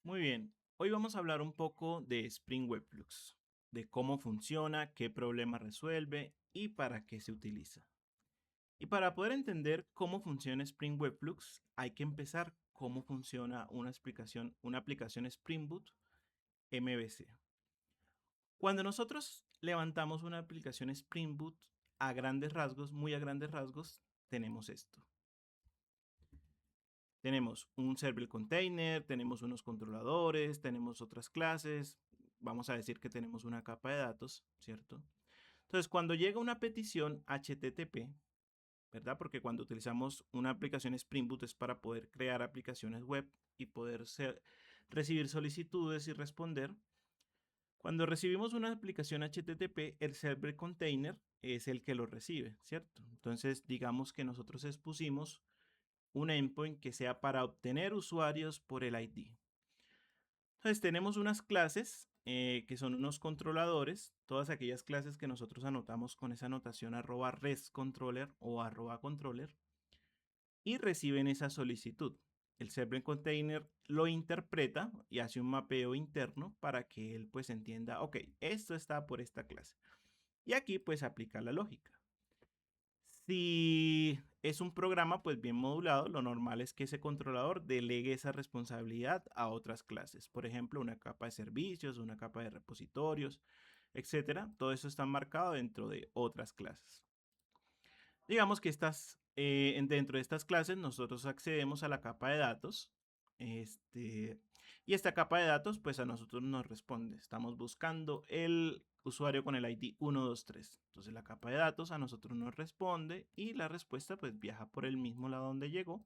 Muy bien, hoy vamos a hablar un poco de Spring Webflux, de cómo funciona, qué problema resuelve y para qué se utiliza. Y para poder entender cómo funciona Spring Webflux, hay que empezar cómo funciona una aplicación Spring Boot MVC. Cuando nosotros levantamos una aplicación Spring Boot a grandes rasgos, muy a grandes rasgos, tenemos esto. Tenemos un server container, tenemos unos controladores, tenemos otras clases, vamos a decir que tenemos una capa de datos, ¿cierto? Entonces, cuando llega una petición HTTP, ¿verdad? Porque cuando utilizamos una aplicación Spring Boot es para poder crear aplicaciones web y recibir solicitudes y responder. Cuando recibimos una aplicación HTTP, el server container es el que lo recibe, ¿cierto? Entonces, digamos que nosotros expusimos un endpoint que sea para obtener usuarios por el ID. Entonces tenemos unas clases que son unos controladores, todas aquellas clases que nosotros anotamos con esa anotación @RESTcontroller o @controller y reciben esa solicitud. El server container lo interpreta y hace un mapeo interno para que él pues entienda, ok, esto está por esta clase. Y aquí pues aplica la lógica. Si es un programa pues bien modulado, lo normal es que ese controlador delegue esa responsabilidad a otras clases. Por ejemplo, una capa de servicios, una capa de repositorios, etcétera. Todo eso está marcado dentro de otras clases. Digamos que dentro de estas clases nosotros accedemos a la capa de datos. Y esta capa de datos pues a nosotros nos responde. Estamos buscando el usuario con el ID 123. Entonces la capa de datos a nosotros nos responde y la respuesta pues viaja por el mismo lado donde llegó.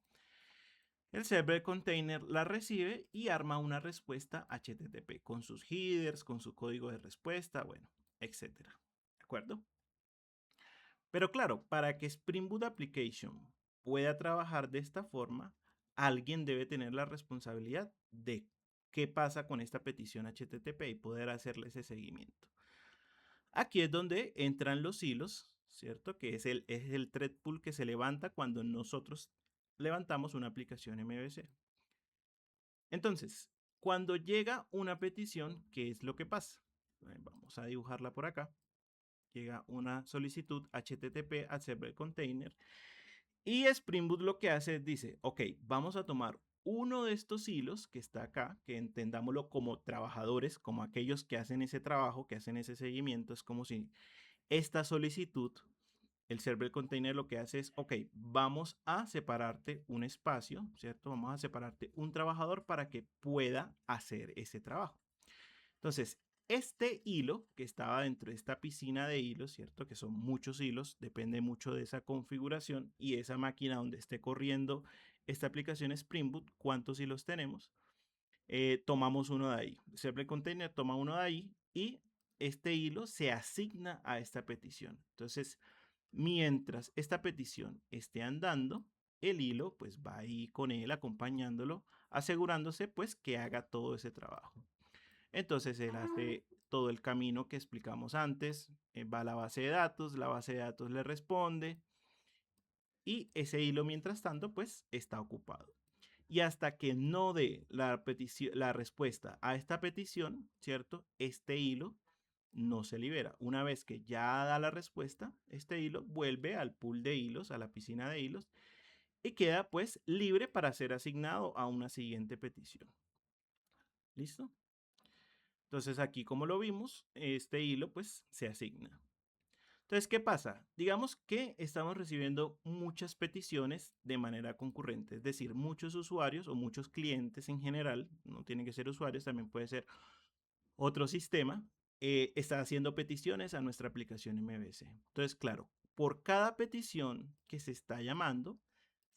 El server container la recibe y arma una respuesta HTTP con sus headers, con su código de respuesta, bueno, etcétera. ¿De acuerdo? Pero claro, para que Spring Boot Application pueda trabajar de esta forma, alguien debe tener la responsabilidad de qué pasa con esta petición HTTP y poder hacerle ese seguimiento. Aquí es donde entran los hilos, ¿cierto? Que es el thread pool que se levanta cuando nosotros levantamos una aplicación MVC. Entonces, cuando llega una petición, ¿qué es lo que pasa? Vamos a dibujarla por acá. Llega una solicitud HTTP al server container y Spring Boot lo que hace es dice, ok, vamos a tomar uno de estos hilos que está acá, que entendámoslo como trabajadores, como aquellos que hacen ese trabajo, que hacen ese seguimiento, es como si esta solicitud, el server container lo que hace es, ok, vamos a separarte un espacio, ¿cierto? Vamos a separarte un trabajador para que pueda hacer ese trabajo. Entonces, este hilo que estaba dentro de esta piscina de hilos, ¿cierto? Que son muchos hilos, depende mucho de esa configuración y esa máquina donde esté corriendo esta aplicación Spring Boot, cuántos hilos tenemos. Tomamos uno de ahí. El server container toma uno de ahí y este hilo se asigna a esta petición. Entonces, mientras esta petición esté andando, el hilo pues va ahí con él acompañándolo, asegurándose pues que haga todo ese trabajo. Entonces él hace todo el camino que explicamos antes, va a la base de datos le responde y ese hilo mientras tanto pues está ocupado. Y hasta que no dé la respuesta a esta petición, ¿cierto? Este hilo no se libera. Una vez que ya da la respuesta, este hilo vuelve al pool de hilos, a la piscina de hilos, y queda pues libre para ser asignado a una siguiente petición. ¿Listo? Entonces aquí como lo vimos, este hilo pues se asigna. Entonces, ¿qué pasa? Digamos que estamos recibiendo muchas peticiones de manera concurrente, es decir, muchos usuarios o muchos clientes en general, no tienen que ser usuarios, también puede ser otro sistema, está haciendo peticiones a nuestra aplicación MVC. Entonces, claro, por cada petición que se está llamando,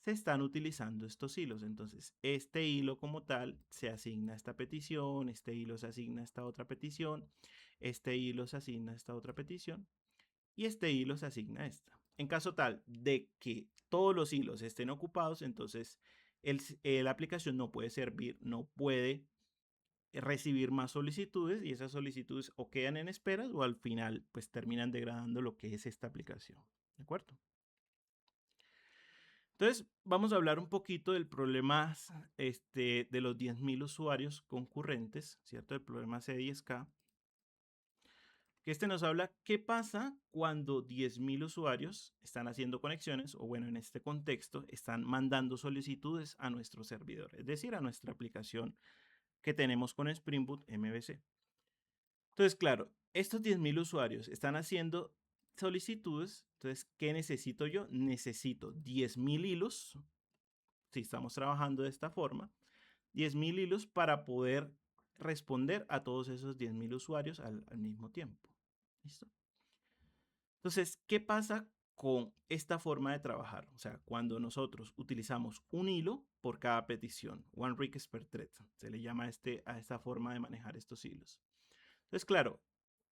se están utilizando estos hilos. Entonces, este hilo como tal se asigna a esta petición, este hilo se asigna a esta otra petición, este hilo se asigna a esta otra petición y este hilo se asigna a esta. En caso tal de que todos los hilos estén ocupados, entonces la aplicación no puede servir, no puede recibir más solicitudes y esas solicitudes o quedan en esperas o al final pues terminan degradando lo que es esta aplicación. ¿De acuerdo? Entonces, vamos a hablar un poquito del problema de los 10.000 usuarios concurrentes, ¿cierto? El problema C10K, que nos habla qué pasa cuando 10.000 usuarios están haciendo conexiones, o bueno, en este contexto, están mandando solicitudes a nuestro servidor, es decir, a nuestra aplicación que tenemos con Spring Boot MVC. Entonces, claro, estos 10.000 usuarios están haciendo solicitudes. Entonces, ¿qué necesito yo? Necesito 10.000 hilos, si estamos trabajando de esta forma, 10.000 hilos para poder responder a todos esos 10.000 usuarios al mismo tiempo. ¿Listo? Entonces, ¿qué pasa con esta forma de trabajar? O sea, cuando nosotros utilizamos un hilo por cada petición, one request per thread, se le llama a esta forma de manejar estos hilos. Entonces, claro,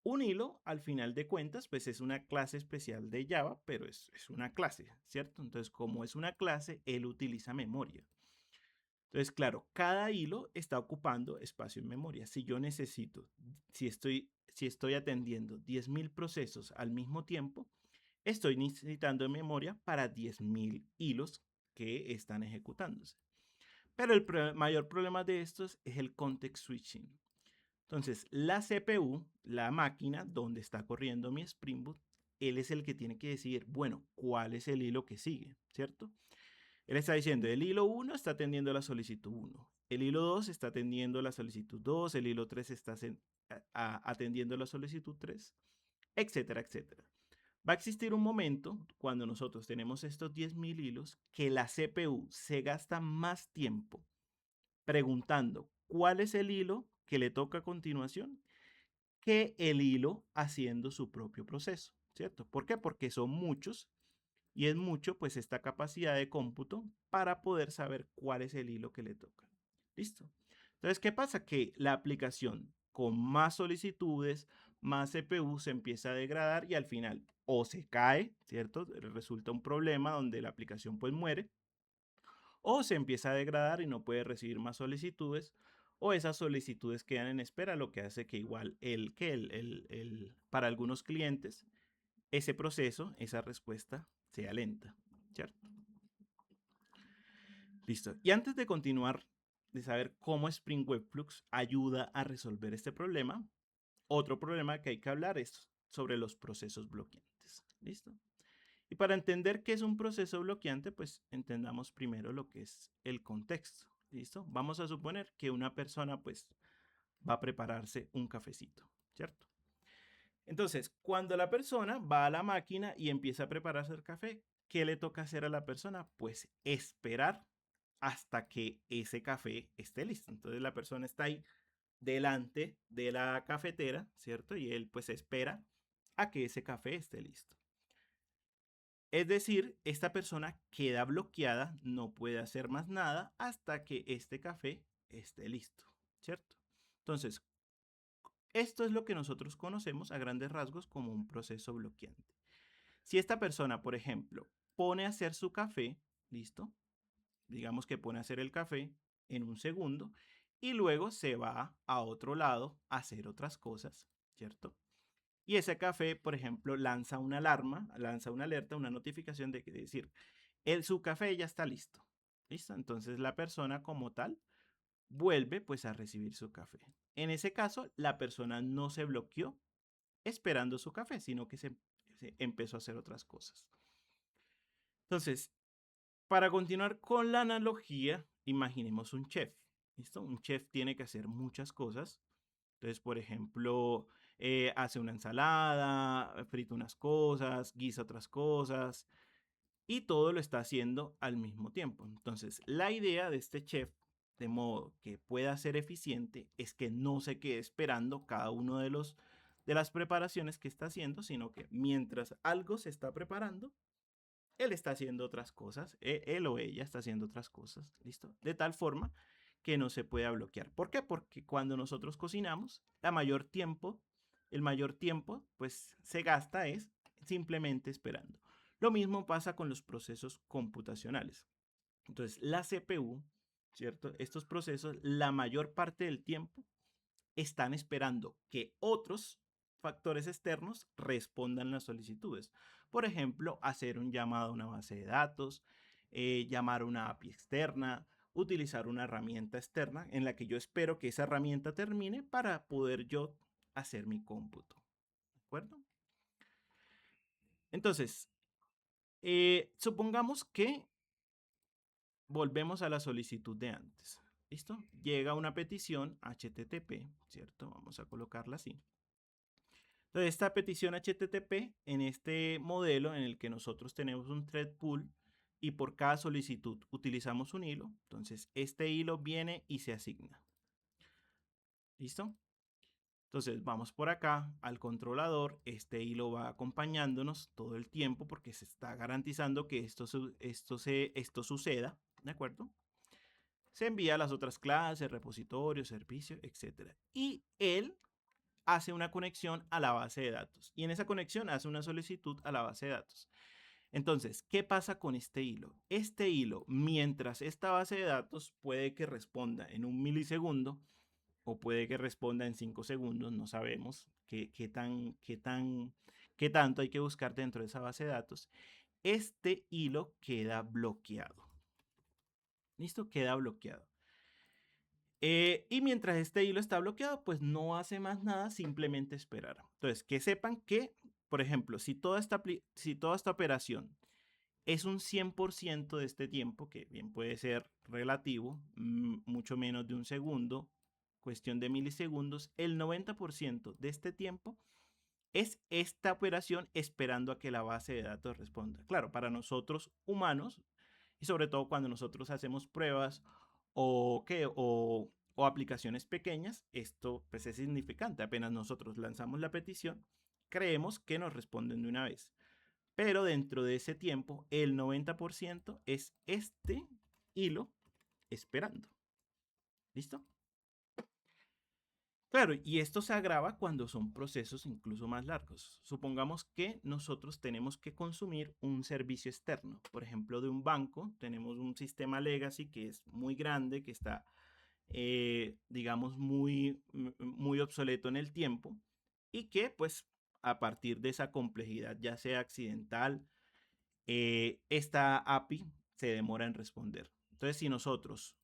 un hilo, al final de cuentas, pues es una clase especial de Java, pero es una clase, ¿cierto? Entonces, como es una clase, él utiliza memoria. Entonces, claro, cada hilo está ocupando espacio en memoria. Si yo necesito, si estoy atendiendo 10.000 procesos al mismo tiempo, estoy necesitando memoria para 10.000 hilos que están ejecutándose. Pero el mayor problema de estos es el context switching. Entonces, la CPU, la máquina donde está corriendo mi Spring Boot, él es el que tiene que decidir, bueno, cuál es el hilo que sigue, ¿cierto? Él está diciendo, el hilo 1 está atendiendo la solicitud 1, el hilo 2 está atendiendo la solicitud 2, el hilo 3 está atendiendo la solicitud 3, etcétera, etcétera. Va a existir un momento cuando nosotros tenemos estos 10.000 hilos que la CPU se gasta más tiempo preguntando cuál es el hilo que le toca a continuación que el hilo haciendo su propio proceso, ¿cierto? ¿Por qué? Porque son muchos y es mucho pues esta capacidad de cómputo para poder saber cuál es el hilo que le toca. ¿Listo? Entonces, ¿qué pasa? Que la aplicación con más solicitudes, más CPU se empieza a degradar y al final o se cae, ¿cierto? Resulta un problema donde la aplicación pues muere, o se empieza a degradar y no puede recibir más solicitudes, o esas solicitudes quedan en espera, lo que hace que igual para algunos clientes ese proceso, esa respuesta sea lenta, ¿cierto? Listo. Y antes de continuar, de saber cómo Spring Webflux ayuda a resolver este problema, otro problema que hay que hablar es sobre los procesos bloqueantes. ¿Listo? Y para entender qué es un proceso bloqueante, pues entendamos primero lo que es el contexto. ¿Listo? Vamos a suponer que una persona pues va a prepararse un cafecito, ¿cierto? Entonces, cuando la persona va a la máquina y empieza a prepararse el café, ¿qué le toca hacer a la persona? Pues esperar hasta que ese café esté listo. Entonces la persona está ahí delante de la cafetera, ¿cierto? Y él pues espera a que ese café esté listo. Es decir, esta persona queda bloqueada, no puede hacer más nada hasta que este café esté listo, ¿cierto? Entonces, esto es lo que nosotros conocemos a grandes rasgos como un proceso bloqueante. Si esta persona, por ejemplo, pone a hacer su café, ¿listo? Digamos que pone a hacer el café en un segundo y luego se va a otro lado a hacer otras cosas, ¿cierto? Y ese café, por ejemplo, lanza una alarma, lanza una alerta, una notificación de que decir, su café ya está listo. ¿Listo? Entonces la persona como tal vuelve pues a recibir su café. En ese caso, la persona no se bloqueó esperando su café, sino que se empezó a hacer otras cosas. Entonces, para continuar con la analogía, imaginemos un chef. ¿Listo? Un chef tiene que hacer muchas cosas. Entonces, por ejemplo, hace una ensalada, frita unas cosas, guisa otras cosas y todo lo está haciendo al mismo tiempo. Entonces, la idea de este chef, de modo que pueda ser eficiente, es que no se quede esperando cada uno de las preparaciones que está haciendo, sino que mientras algo se está preparando, él está haciendo otras cosas, él o ella está haciendo otras cosas, ¿listo? De tal forma que no se pueda bloquear. ¿Por qué? Porque cuando nosotros cocinamos, el mayor tiempo, pues se gasta es simplemente esperando. Lo mismo pasa con los procesos computacionales. Entonces, la CPU, ¿cierto? Estos procesos, la mayor parte del tiempo están esperando que otros factores externos respondan las solicitudes. Por ejemplo, hacer un llamado a una base de datos, llamar a una API externa, utilizar una herramienta externa en la que yo espero que esa herramienta termine para poder yo hacer mi cómputo. ¿De acuerdo? Entonces, supongamos que volvemos a la solicitud de antes. ¿Listo? Llega una petición HTTP, ¿cierto? Vamos a colocarla así. Entonces, esta petición HTTP, en este modelo en el que nosotros tenemos un thread pool y por cada solicitud utilizamos un hilo, entonces este hilo viene y se asigna. ¿Listo? Entonces vamos por acá al controlador, este hilo va acompañándonos todo el tiempo porque se está garantizando que esto suceda, ¿de acuerdo? Se envía a las otras clases, repositorios, servicios, etc. Y él hace una conexión a la base de datos y en esa conexión hace una solicitud a la base de datos. Entonces, ¿qué pasa con este hilo? Este hilo, mientras esta base de datos puede que responda en 1 milisegundo o puede que responda en 5 segundos, no sabemos qué tanto hay que buscar dentro de esa base de datos, este hilo queda bloqueado. ¿Listo? Queda bloqueado. Y mientras este hilo está bloqueado, pues no hace más nada, simplemente esperar. Entonces, que sepan que, por ejemplo, si toda esta operación es un 100% de este tiempo, que bien puede ser relativo, mucho menos de un segundo, cuestión de milisegundos, el 90% de este tiempo es esta operación esperando a que la base de datos responda. Claro, para nosotros humanos, y sobre todo cuando nosotros hacemos pruebas o aplicaciones pequeñas, esto pues es significante. Apenas nosotros lanzamos la petición, creemos que nos responden de una vez. Pero dentro de ese tiempo, el 90% es este hilo esperando. ¿Listo? Claro, y esto se agrava cuando son procesos incluso más largos. Supongamos que nosotros tenemos que consumir un servicio externo. Por ejemplo, de un banco, tenemos un sistema legacy que es muy grande, que está, digamos, muy obsoleto en el tiempo y que, pues, a partir de esa complejidad, ya sea accidental, esta API se demora en responder. Entonces, si nosotros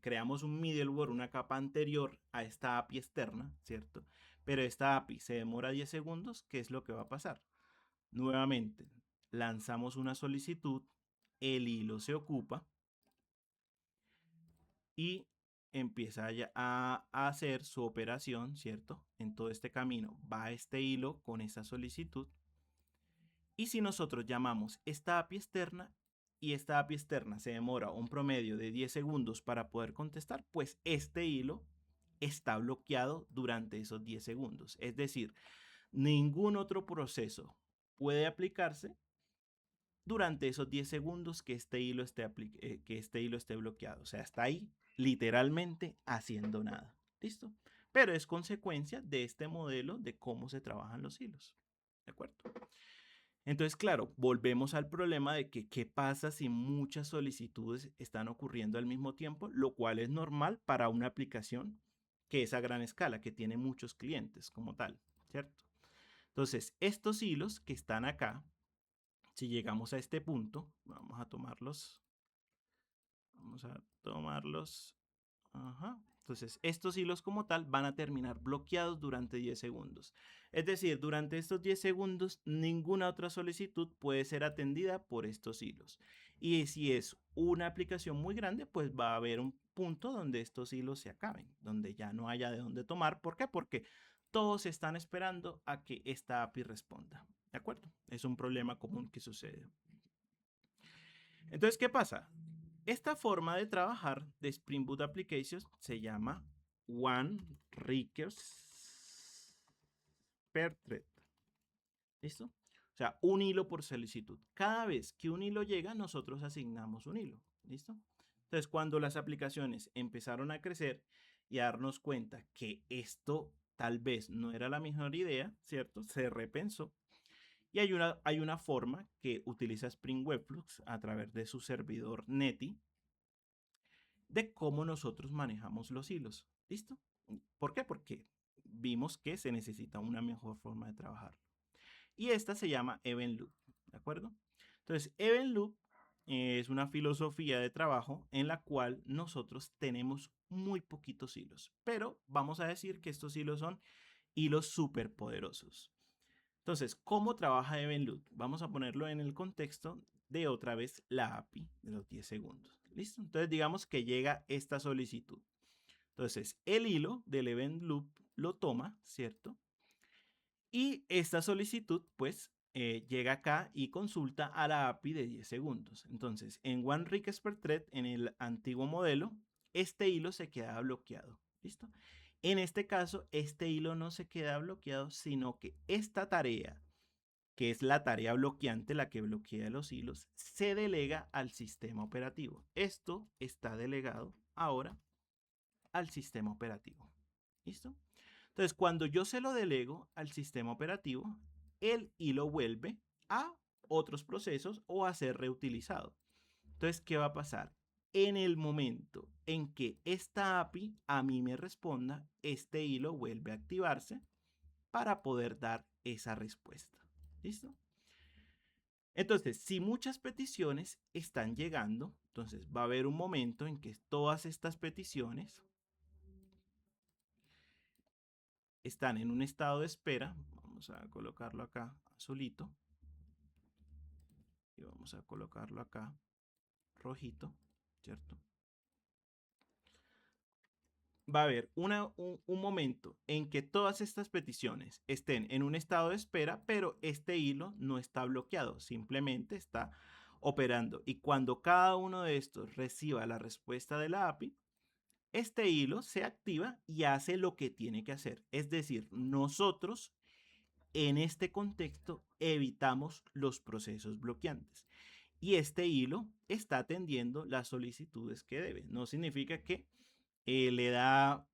creamos un middleware, una capa anterior a esta API externa, ¿cierto? Pero esta API se demora 10 segundos, ¿qué es lo que va a pasar? Nuevamente, lanzamos una solicitud, el hilo se ocupa y empieza a hacer su operación, ¿cierto? En todo este camino va este hilo con esa solicitud. Y si nosotros llamamos esta API externa y esta API externa se demora un promedio de 10 segundos para poder contestar, pues este hilo está bloqueado durante esos 10 segundos. Es decir, ningún otro proceso puede aplicarse durante esos 10 segundos que este hilo esté bloqueado. O sea, está ahí literalmente haciendo nada. ¿Listo? Pero es consecuencia de este modelo de cómo se trabajan los hilos. ¿De acuerdo? Entonces, claro, volvemos al problema de que qué pasa si muchas solicitudes están ocurriendo al mismo tiempo, lo cual es normal para una aplicación que es a gran escala, que tiene muchos clientes como tal, ¿cierto? Entonces, estos hilos que están acá, si llegamos a este punto, vamos a tomarlos, ajá. Entonces, estos hilos como tal van a terminar bloqueados durante 10 segundos. Es decir, durante estos 10 segundos, ninguna otra solicitud puede ser atendida por estos hilos. Y si es una aplicación muy grande, pues va a haber un punto donde estos hilos se acaben, donde ya no haya de dónde tomar. ¿Por qué? Porque todos están esperando a que esta API responda. ¿De acuerdo? Es un problema común que sucede. Entonces, ¿qué pasa? Esta forma de trabajar de Spring Boot Applications se llama One Request per Thread. ¿Listo? O sea, un hilo por solicitud. Cada vez que un hilo llega, nosotros asignamos un hilo. ¿Listo? Entonces, cuando las aplicaciones empezaron a crecer y a darnos cuenta que esto tal vez no era la mejor idea, ¿cierto? Se repensó. Y hay una forma que utiliza Spring Webflux a través de su servidor Netty de cómo nosotros manejamos los hilos. ¿Listo? ¿Por qué? Porque vimos que se necesita una mejor forma de trabajar. Y esta se llama Event Loop. ¿De acuerdo? Entonces, Event Loop es una filosofía de trabajo en la cual nosotros tenemos muy poquitos hilos, pero vamos a decir que estos hilos son hilos superpoderosos. Entonces, ¿cómo trabaja Evenloop? Vamos a ponerlo en el contexto de otra vez la API de los 10 segundos. ¿Listo? Entonces, digamos que llega esta solicitud. Entonces, el hilo del event loop lo toma, ¿cierto? Y esta solicitud, pues, llega acá y consulta a la API de 10 segundos. Entonces, en One Request per Thread, en el antiguo modelo, este hilo se queda bloqueado. ¿Listo? En este caso, este hilo no se queda bloqueado, sino que esta tarea, que es la tarea bloqueante, la que bloquea los hilos, se delega al sistema operativo. Esto está delegado ahora al sistema operativo. ¿Listo? Entonces, cuando yo se lo delego al sistema operativo, el hilo vuelve a otros procesos o a ser reutilizado. Entonces, ¿qué va a pasar? En el momento en que esta API a mí me responda, este hilo vuelve a activarse para poder dar esa respuesta. ¿Listo? Entonces, si muchas peticiones están llegando, entonces va a haber un momento en que todas estas peticiones están en un estado de espera. Vamos a colocarlo acá azulito. Y vamos a colocarlo acá rojito, ¿cierto? Va a haber un momento en que todas estas peticiones estén en un estado de espera, pero este hilo no está bloqueado, simplemente está operando. Y cuando cada uno de estos reciba la respuesta de la API, este hilo se activa y hace lo que tiene que hacer. Es decir, nosotros en este contexto evitamos los procesos bloqueantes. Y este hilo está atendiendo las solicitudes que debe. No significa que le da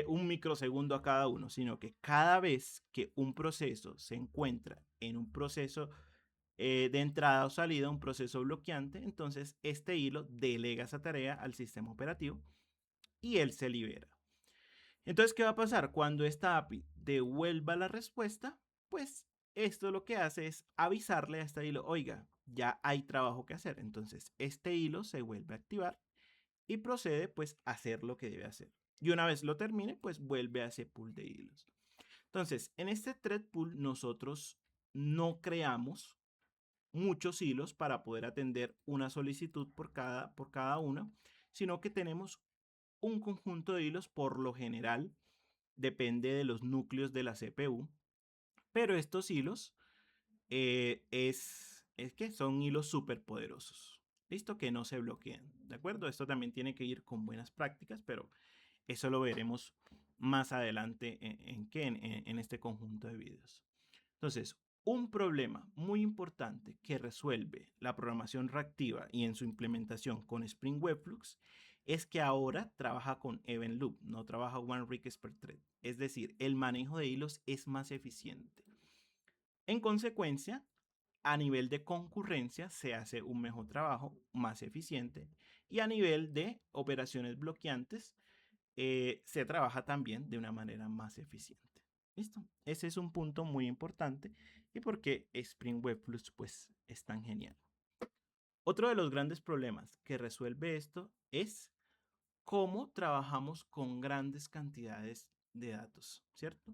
un microsegundo a cada uno, sino que cada vez que un proceso se encuentra en un proceso de entrada o salida, un proceso bloqueante, entonces este hilo delega esa tarea al sistema operativo y él se libera. Entonces, ¿qué va a pasar? Cuando esta API devuelva la respuesta, pues esto lo que hace es avisarle a este hilo, oiga, ya hay trabajo que hacer. Entonces, este hilo se vuelve a activar y procede pues a hacer lo que debe hacer. Y una vez lo termine, pues vuelve a ese pool de hilos. Entonces, en este thread pool nosotros no creamos muchos hilos para poder atender una solicitud por cada uno, sino que tenemos un conjunto de hilos por lo general, depende de los núcleos de la CPU, pero estos hilos es que son hilos súper poderosos. Listo, que no se bloquean. ¿De acuerdo? Esto también tiene que ir con buenas prácticas, pero eso lo veremos más adelante en este conjunto de videos. Entonces, un problema muy importante que resuelve la programación reactiva y en su implementación con Spring Webflux es que ahora trabaja con Event Loop, no trabaja One Request per Thread. Es decir, el manejo de hilos es más eficiente. En consecuencia, a nivel de concurrencia se hace un mejor trabajo, más eficiente, y a nivel de operaciones bloqueantes se trabaja también de una manera más eficiente. ¿Listo? Ese es un punto muy importante y por qué Spring Web Flux pues es tan genial. Otro de los grandes problemas que resuelve esto es cómo trabajamos con grandes cantidades de datos, ¿cierto?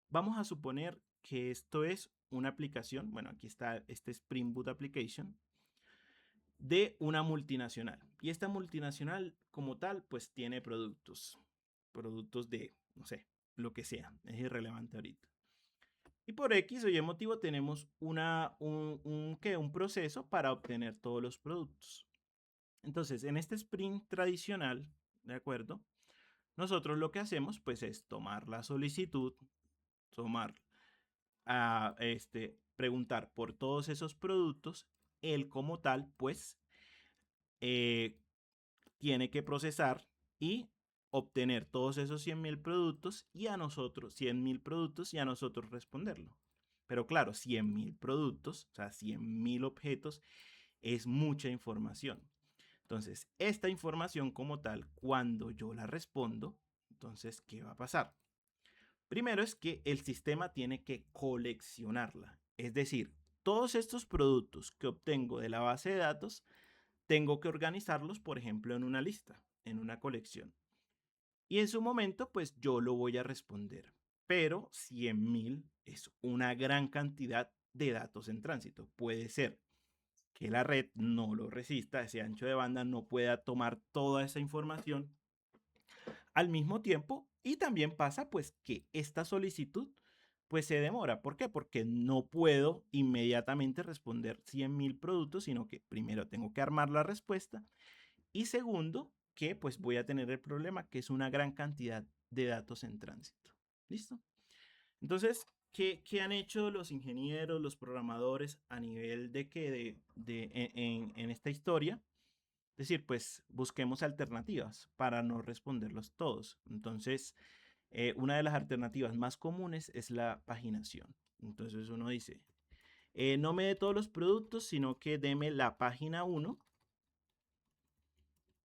Vamos a suponer que esto es una aplicación, bueno, aquí está este Spring Boot Application, de una multinacional. Y esta multinacional como tal, pues tiene productos de, no sé, lo que sea, es irrelevante ahorita. Y por X o Y motivo tenemos un proceso para obtener todos los productos. Entonces, en este sprint tradicional, ¿de acuerdo? Nosotros lo que hacemos, pues, es tomar la solicitud, preguntar por todos esos productos. Él como tal, pues, eh, tiene que procesar y obtener todos esos 100.000 productos y a nosotros, 100.000 productos y a nosotros responderlo. Pero claro, 100.000 productos, o sea, 100.000 objetos es mucha información. Entonces, esta información como tal, cuando yo la respondo, entonces, ¿qué va a pasar? Primero es que el sistema tiene que coleccionarla. Es decir, todos estos productos que obtengo de la base de datos, tengo que organizarlos, por ejemplo, en una lista, en una colección. Y en su momento, pues yo lo voy a responder. Pero 100.000 es una gran cantidad de datos en tránsito. Puede ser que la red no lo resista, ese ancho de banda no pueda tomar toda esa información al mismo tiempo, y también pasa pues que esta solicitud pues se demora. ¿Por qué? Porque no puedo inmediatamente responder 100.000 productos, sino que primero tengo que armar la respuesta y segundo que pues voy a tener el problema que es una gran cantidad de datos en tránsito. ¿Listo? Entonces, ¿qué han hecho los ingenieros, los programadores a nivel de que en esta historia? Es decir, pues busquemos alternativas para no responderlos todos. Entonces, una de las alternativas más comunes es la paginación. Entonces uno dice, no me dé todos los productos, sino que deme la página 1.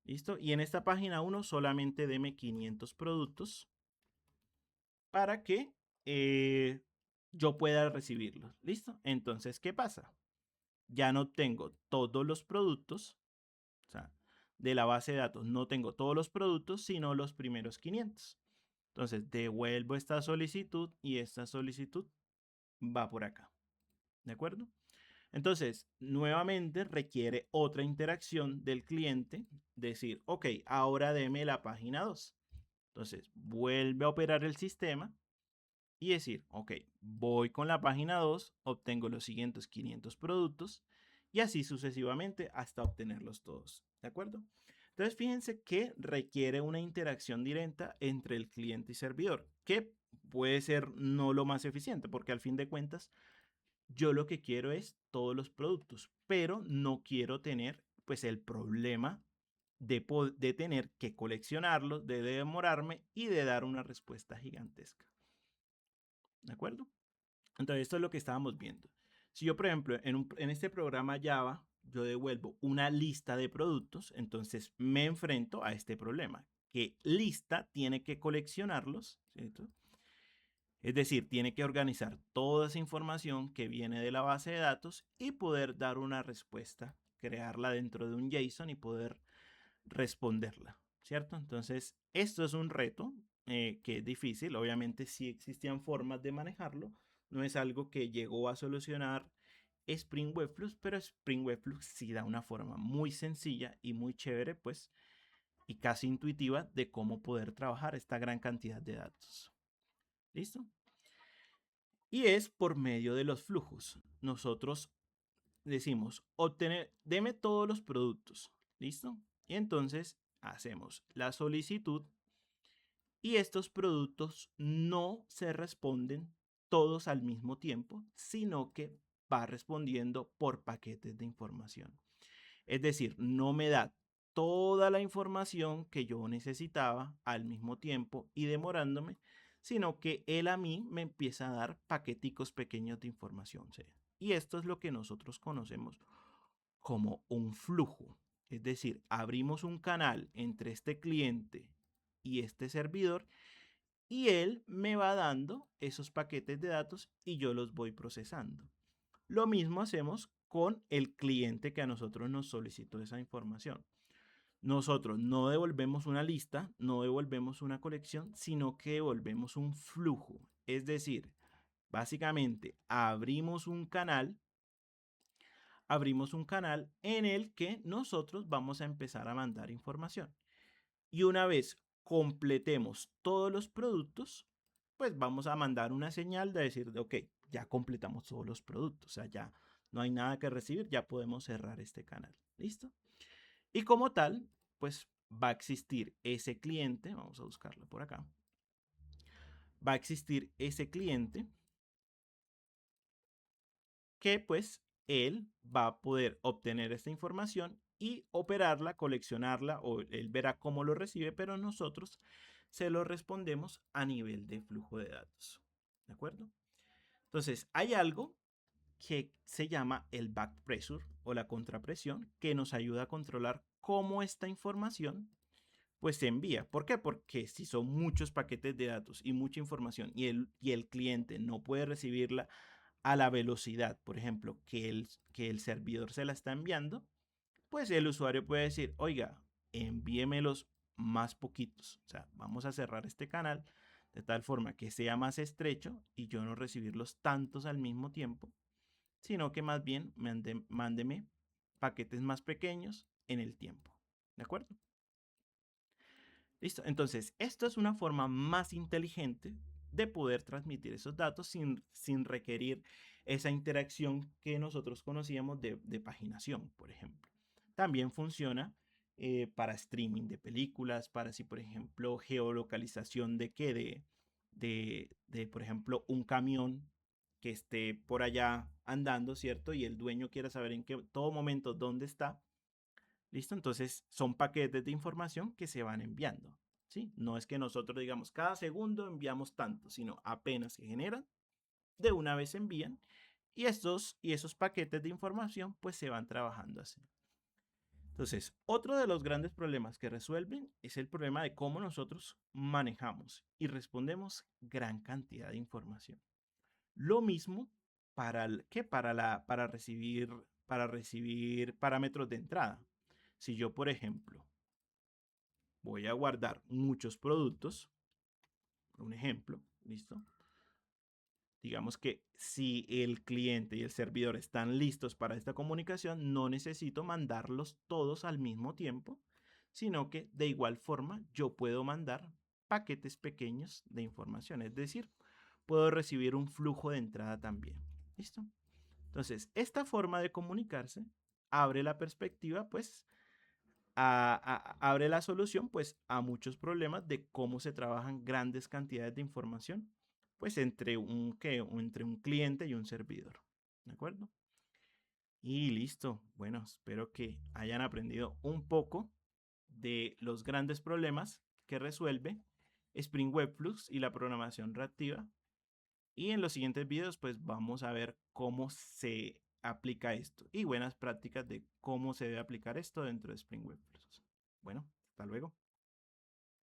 ¿Listo? Y en esta página 1 solamente deme 500 productos para que yo pueda recibirlos. ¿Listo? Entonces, ¿qué pasa? Ya no tengo todos los productos, o sea, de la base de datos no tengo todos los productos, sino los primeros 500. Entonces, devuelvo esta solicitud y esta solicitud va por acá. ¿De acuerdo? Entonces, nuevamente requiere otra interacción del cliente, decir, ok, ahora deme la página 2. Entonces, vuelve a operar el sistema y decir, ok, voy con la página 2, obtengo los siguientes 500 productos y así sucesivamente hasta obtenerlos todos. ¿De acuerdo? Entonces, fíjense que requiere una interacción directa entre el cliente y servidor, que puede ser no lo más eficiente, porque al fin de cuentas, yo lo que quiero es todos los productos, pero no quiero tener pues el problema de tener que coleccionarlos, de demorarme y de dar una respuesta gigantesca. ¿De acuerdo? Entonces, esto es lo que estábamos viendo. Si yo, por ejemplo, en este programa Java, yo devuelvo una lista de productos, entonces me enfrento a este problema, que lista tiene que coleccionarlos, ¿cierto? Es decir, tiene que organizar toda esa información que viene de la base de datos y poder dar una respuesta, crearla dentro de un JSON y poder responderla, ¿cierto? Entonces, esto es un reto que es difícil. Obviamente, sí existían formas de manejarlo. No es algo que llegó a solucionar Spring Webflux, pero Spring Webflux sí da una forma muy sencilla y muy chévere, pues, y casi intuitiva de cómo poder trabajar esta gran cantidad de datos. ¿Listo? Y es por medio de los flujos. Nosotros decimos, deme todos los productos. ¿Listo? Y entonces hacemos la solicitud y estos productos no se responden todos al mismo tiempo, sino que va respondiendo por paquetes de información. Es decir, no me da toda la información que yo necesitaba al mismo tiempo y demorándome, sino que él a mí me empieza a dar paqueticos pequeños de información. ¿Sí? Y esto es lo que nosotros conocemos como un flujo. Es decir, abrimos un canal entre este cliente y este servidor y él me va dando esos paquetes de datos y yo los voy procesando. Lo mismo hacemos con el cliente que a nosotros nos solicitó esa información. Nosotros no devolvemos una lista, no devolvemos una colección, sino que devolvemos un flujo. Es decir, básicamente abrimos un canal en el que nosotros vamos a empezar a mandar información. Y una vez completemos todos los productos, pues vamos a mandar una señal de decir, ok, ya completamos todos los productos, o sea, ya no hay nada que recibir, ya podemos cerrar este canal. ¿Listo? Y como tal, pues va a existir ese cliente, vamos a buscarlo por acá, va a existir ese cliente que pues él va a poder obtener esta información y operarla, coleccionarla, o él verá cómo lo recibe, pero nosotros se lo respondemos a nivel de flujo de datos. ¿De acuerdo? Entonces, hay algo que se llama el back pressure o la contrapresión que nos ayuda a controlar cómo esta información pues se envía. ¿Por qué? Porque si son muchos paquetes de datos y mucha información y el cliente no puede recibirla a la velocidad, por ejemplo, que el servidor se la está enviando, pues el usuario puede decir, oiga, envíemelos más poquitos. O sea, vamos a cerrar este canal de tal forma que sea más estrecho y yo no recibirlos tantos al mismo tiempo, sino que más bien mándeme paquetes más pequeños en el tiempo. ¿De acuerdo? Listo. Entonces, esto es una forma más inteligente de poder transmitir esos datos sin requerir esa interacción que nosotros conocíamos de paginación, por ejemplo. También funciona para streaming de películas, para si, por ejemplo, geolocalización de qué, por ejemplo, un camión que esté por allá andando, ¿cierto? Y el dueño quiera saber en qué todo momento dónde está. ¿Listo? Entonces son paquetes de información que se van enviando. ¿Sí? No es que nosotros digamos cada segundo enviamos tanto, sino apenas se generan, de una vez se envían y esos paquetes de información pues se van trabajando así. Entonces, otro de los grandes problemas que resuelven es el problema de cómo nosotros manejamos y respondemos gran cantidad de información. Lo mismo para recibir parámetros de entrada. Si yo, por ejemplo, voy a guardar muchos productos, un ejemplo, ¿listo? Digamos que si el cliente y el servidor están listos para esta comunicación, no necesito mandarlos todos al mismo tiempo, sino que de igual forma yo puedo mandar paquetes pequeños de información, es decir, puedo recibir un flujo de entrada también. ¿Listo? Entonces, esta forma de comunicarse abre la perspectiva, pues, abre la solución pues a muchos problemas de cómo se trabajan grandes cantidades de información pues entre un cliente y un servidor. ¿De acuerdo? Y listo. Bueno, espero que hayan aprendido un poco de los grandes problemas que resuelve Spring Webflux y la programación reactiva. Y en los siguientes videos pues vamos a ver cómo se aplica esto y buenas prácticas de cómo se debe aplicar esto dentro de Spring Webflux. Bueno, hasta luego.